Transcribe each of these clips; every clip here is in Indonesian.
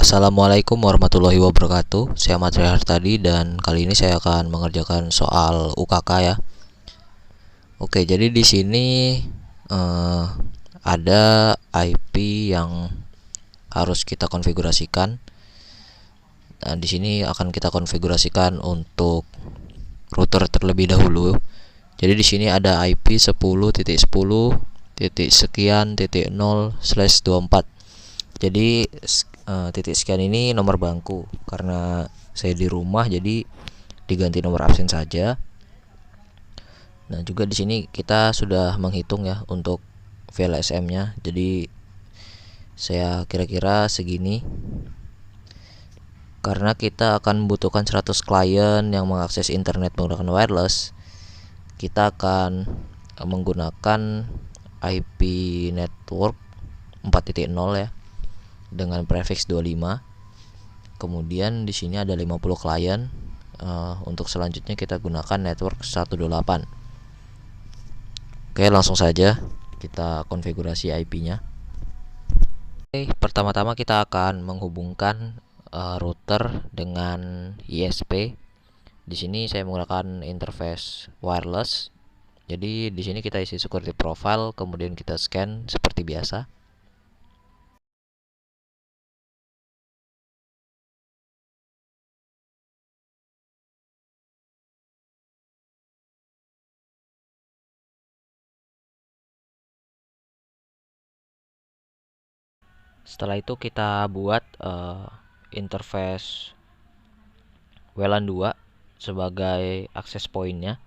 Assalamualaikum warahmatullahi wabarakatuh. Saya Matri Hartadi dan kali ini saya akan mengerjakan soal UKK ya. Oke, jadi di sini eh, ada IP yang harus kita konfigurasikan. Nah, di sini akan kita konfigurasikan untuk router terlebih dahulu. Jadi di sini ada IP 10.10.sekian.0/24. Jadi titik sekian ini nomor bangku. Karena saya di rumah jadi diganti nomor absen saja. Nah, juga di sini kita sudah menghitung ya untuk VLSM-nya. Jadi saya kira-kira segini. Karena kita akan membutuhkan 100 klien yang mengakses internet menggunakan wireless, kita akan menggunakan IP network 4.0 ya dengan prefix 25. Kemudian di sini ada 50 klien. Untuk selanjutnya kita gunakan network 128. Oke, langsung saja kita konfigurasi IP-nya. Oke, pertama-tama kita akan menghubungkan router dengan ISP. Di sini saya menggunakan interface wireless. Jadi di sini kita isi security profile, kemudian kita scan seperti biasa. Setelah itu kita buat interface WLAN 2 sebagai akses pointnya.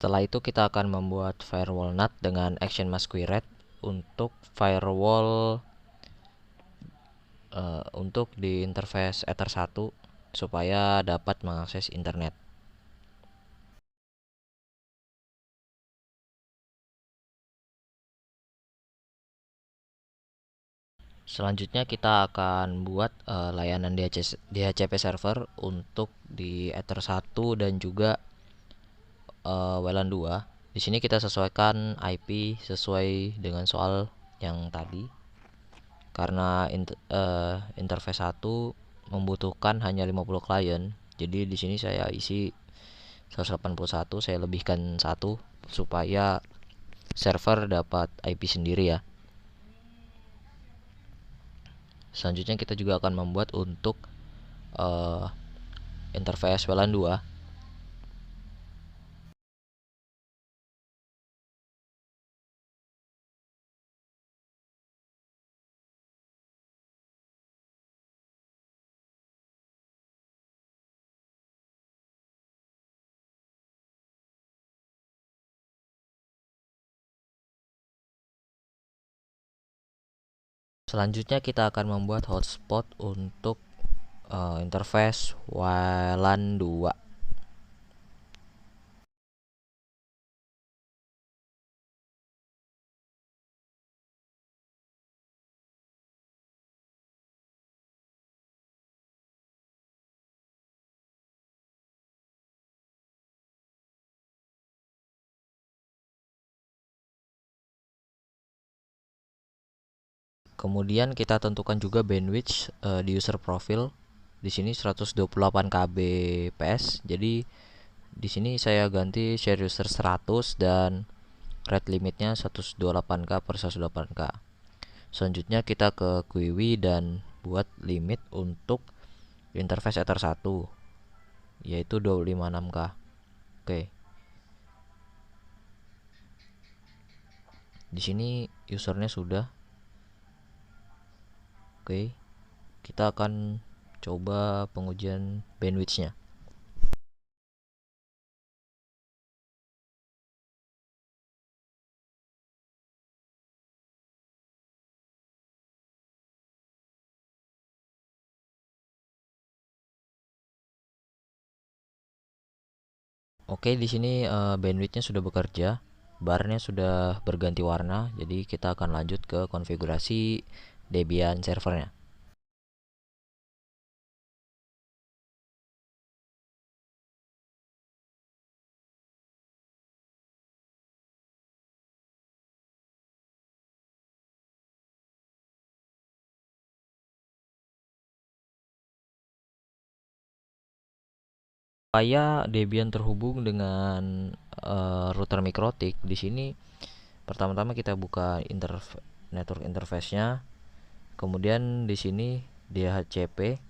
Setelah itu kita akan membuat firewall NAT dengan action masquerade untuk firewall untuk di interface Ether 1 supaya dapat mengakses internet. Selanjutnya kita akan buat layanan DHCP server untuk di Ether 1 dan juga WLAN 2. Di sini kita sesuaikan IP sesuai dengan soal yang tadi. Karena interface 1 membutuhkan hanya 50 klien. Jadi di sini saya isi 181, saya lebihkan 1 supaya server dapat IP sendiri ya. Selanjutnya kita juga akan membuat untuk interface WLAN 2. Selanjutnya kita akan membuat hotspot untuk interface WLAN 2. Kemudian kita tentukan juga bandwidth di user profile. Di sini 128 kbps. Jadi di sini saya ganti share user 100 dan rate limitnya 128k per 128k. Selanjutnya kita ke QIWI dan buat limit untuk interface Ether 1 yaitu 256k. Oke. Di sini usernya sudah. Oke. Kita akan coba pengujian bandwidthnya. Oke, di sini bandwidthnya sudah bekerja, barnya sudah berganti warna, jadi kita akan lanjut ke konfigurasi Debian servernya. Supaya Debian terhubung dengan router mikrotik, di sini pertama-tama kita buka network interface-nya, kemudian di sini DHCP.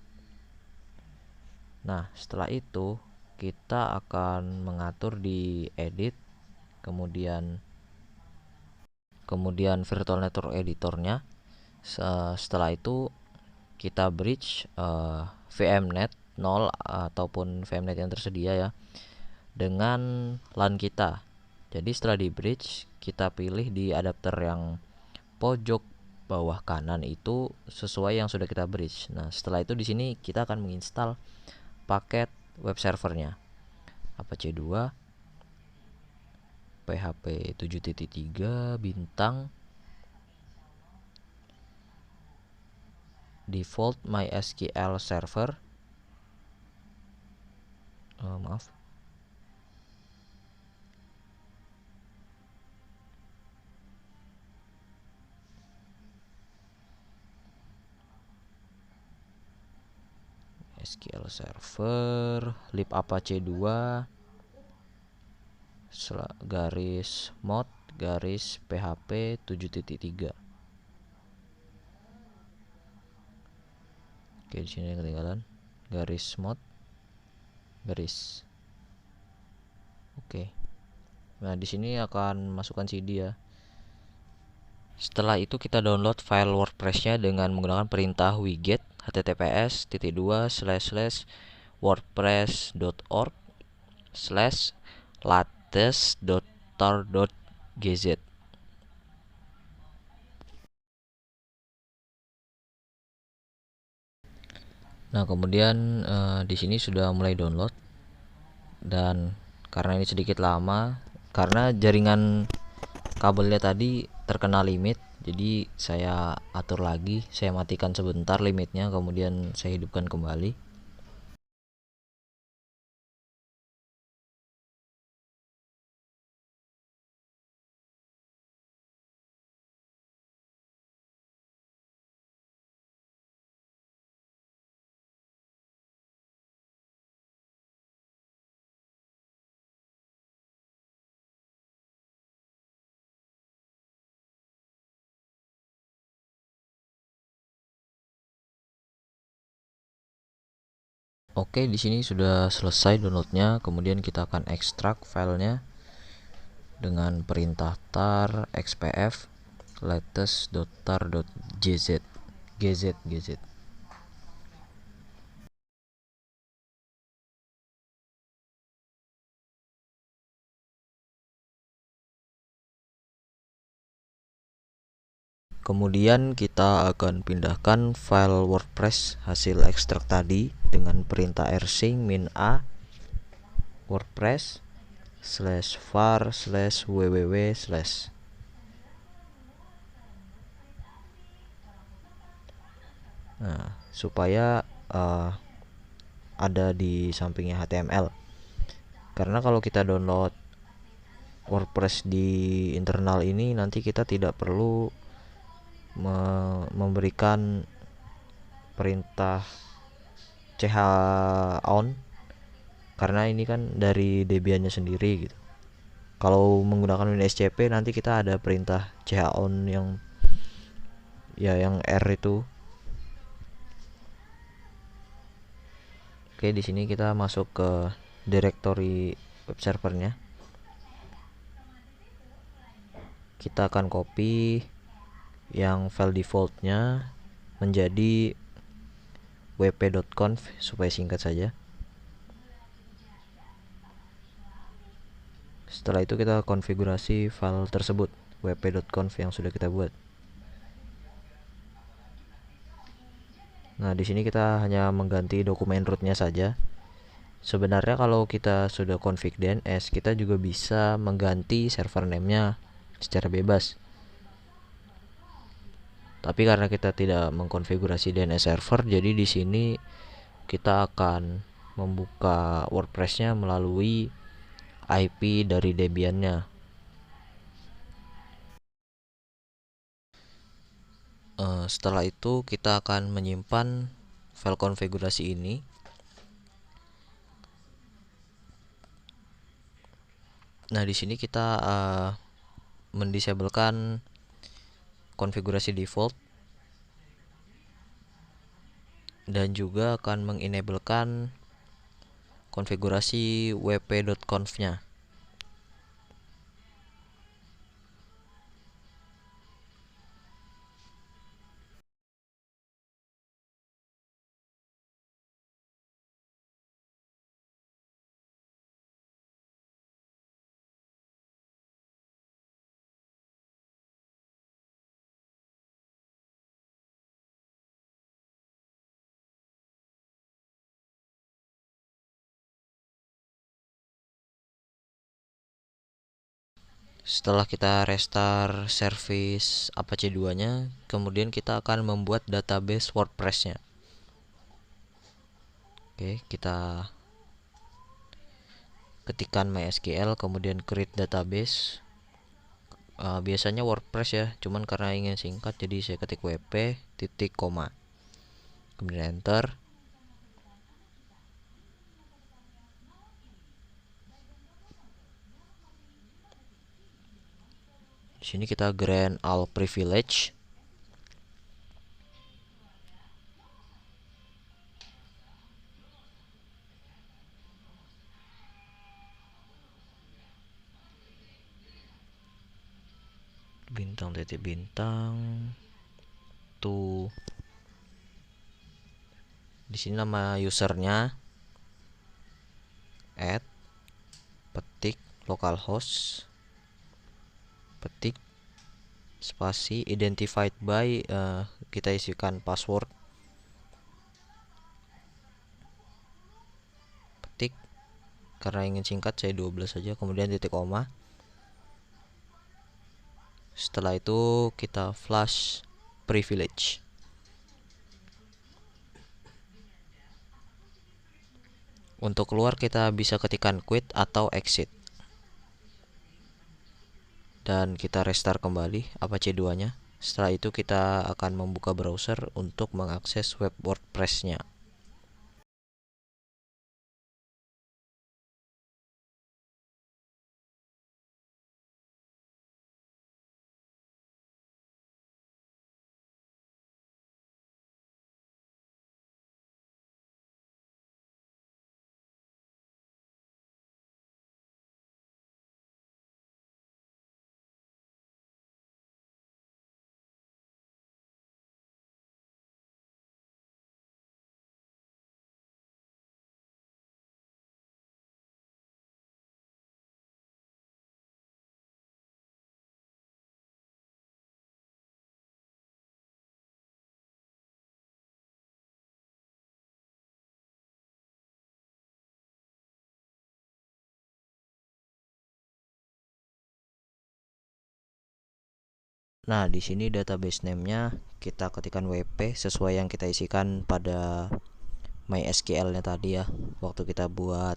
Nah, setelah itu kita akan mengatur di edit, kemudian virtual network editornya. Setelah itu kita bridge VMnet 0 ataupun VMnet yang tersedia ya dengan LAN kita. Jadi setelah di bridge, kita pilih di adapter yang pojok bawah kanan itu sesuai yang sudah kita bridge. Nah, setelah itu di sini kita akan menginstal paket web servernya. Apache 2 PHP 7.3 bintang default MySQL server. Maaf. SQL server lib apache 2 garis mod garis php 7.3. Oke, di sini ketinggalan garis mod garis. Oke. Nah, di sini akan masukkan CD ya. Setelah itu kita download file WordPress-nya dengan menggunakan perintah wget https://wordpress.org/latest.tar.gz. Nah, kemudian di sini sudah mulai download, dan karena ini sedikit lama karena jaringan kabelnya tadi terkena limit, jadi saya atur lagi, saya matikan sebentar limitnya, kemudian saya hidupkan kembali. Oke, di sini sudah selesai downloadnya. Kemudian kita akan ekstrak filenya dengan perintah tar xpf latest.tar.gz. gz. Kemudian kita akan pindahkan file WordPress hasil ekstrak tadi dengan perintah rsync -a wordpress/var/www/ Nah, supaya ada di sampingnya HTML. Karena kalau kita download WordPress di internal ini, nanti kita tidak perlu memberikan perintah chown, karena ini kan dari Debiannya sendiri gitu. Kalau menggunakan WinSCP nanti kita ada perintah chown yang R itu. Oke, di sini kita masuk ke directory web servernya. Kita akan copy yang file defaultnya menjadi wp.conf supaya singkat saja. Setelah itu kita konfigurasi file tersebut, wp.conf yang sudah kita buat. Nah, di sini kita hanya mengganti dokumen rootnya saja. Sebenarnya kalau kita sudah config DNS, kita juga bisa mengganti server name-nya secara bebas. Tapi karena kita tidak mengkonfigurasi DNS server, jadi di sini kita akan membuka WordPress-nya melalui IP dari Debian-nya. Setelah itu kita akan menyimpan file konfigurasi ini. Nah, di sini kita mendisablekan konfigurasi default dan juga akan mengenablekan konfigurasi wp.conf-nya. Setelah kita restart service Apache 2-nya, kemudian kita akan membuat database WordPress-nya. Oke, kita ketikkan MySQL, kemudian create database. Biasanya WordPress ya, cuman karena ingin singkat jadi saya ketik wp titik koma, kemudian enter. Di sini kita grant all privilege. Bintang titik bintang tuh. Di sini nama usernya add, petik localhost, petik spasi identified by, kita isikan password, petik karena ingin singkat saya 12 saja, kemudian titik koma. Setelah itu kita flash privilege. Untuk keluar kita bisa ketikkan quit atau exit. Dan kita restart kembali Apache 2-nya. Setelah itu kita akan membuka browser untuk mengakses web WordPress-nya. Nah, di sini database name-nya kita ketikkan wp sesuai yang kita isikan pada MySQL-nya tadi ya, waktu kita buat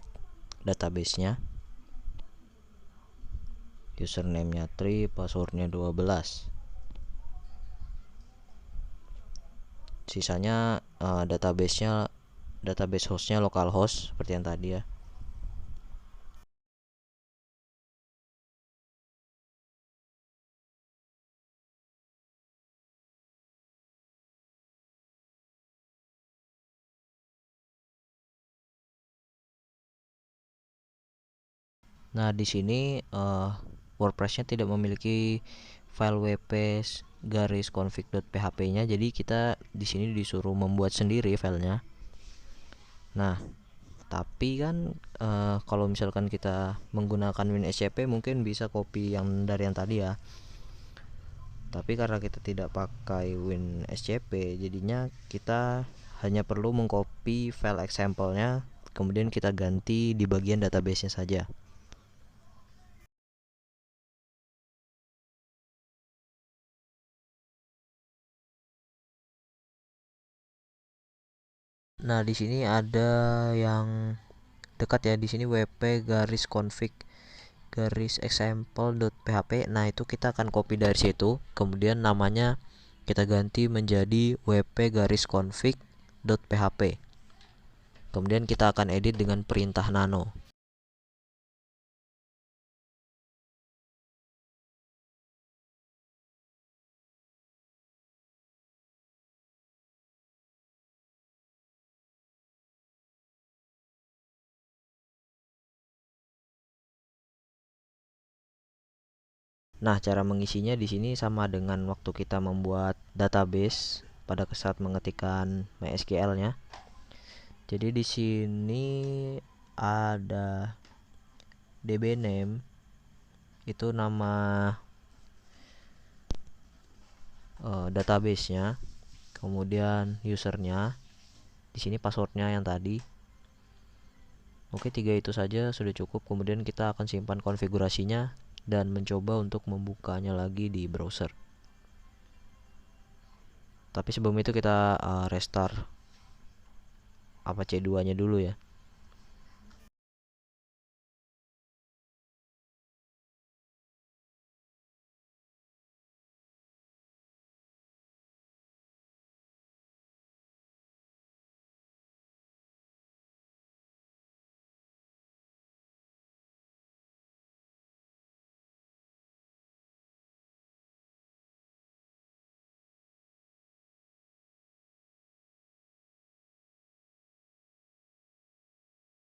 database-nya. Username-nya 3, password-nya 12. Sisanya database host-nya localhost seperti yang tadi ya. Nah, di sini WordPress-nya tidak memiliki file wp garis config.php-nya, jadi kita di sini disuruh membuat sendiri filenya. Nah, tapi kan kalau misalkan kita menggunakan WinSCP mungkin bisa copy yang dari yang tadi ya. Tapi karena kita tidak pakai WinSCP, jadinya kita hanya perlu mengcopy file example-nya kemudian kita ganti di bagian database-nya saja. Nah, di sini ada yang dekat ya, di sini wp garis config garis example.php. Nah, itu kita akan copy dari situ, kemudian namanya kita ganti menjadi wp garis config.php. Kemudian kita akan edit dengan perintah nano. Nah, cara mengisinya di sini sama dengan waktu kita membuat database pada saat mengetikkan MySQL-nya. Jadi di sini ada db name, itu nama database-nya, kemudian usernya, di sini passwordnya yang tadi. Oke, 3 itu saja sudah cukup. Kemudian kita akan simpan konfigurasinya dan mencoba untuk membukanya lagi di browser. Tapi sebelum itu kita restart Apache 2 nya dulu ya.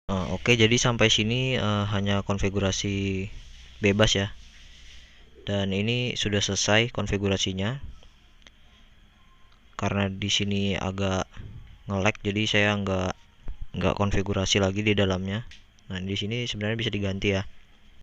Oke, jadi sampai sini hanya konfigurasi bebas ya. Dan ini sudah selesai konfigurasinya. Karena di sini agak nge-lag, jadi saya nggak konfigurasi lagi di dalamnya. Nah, di sini sebenarnya bisa diganti ya.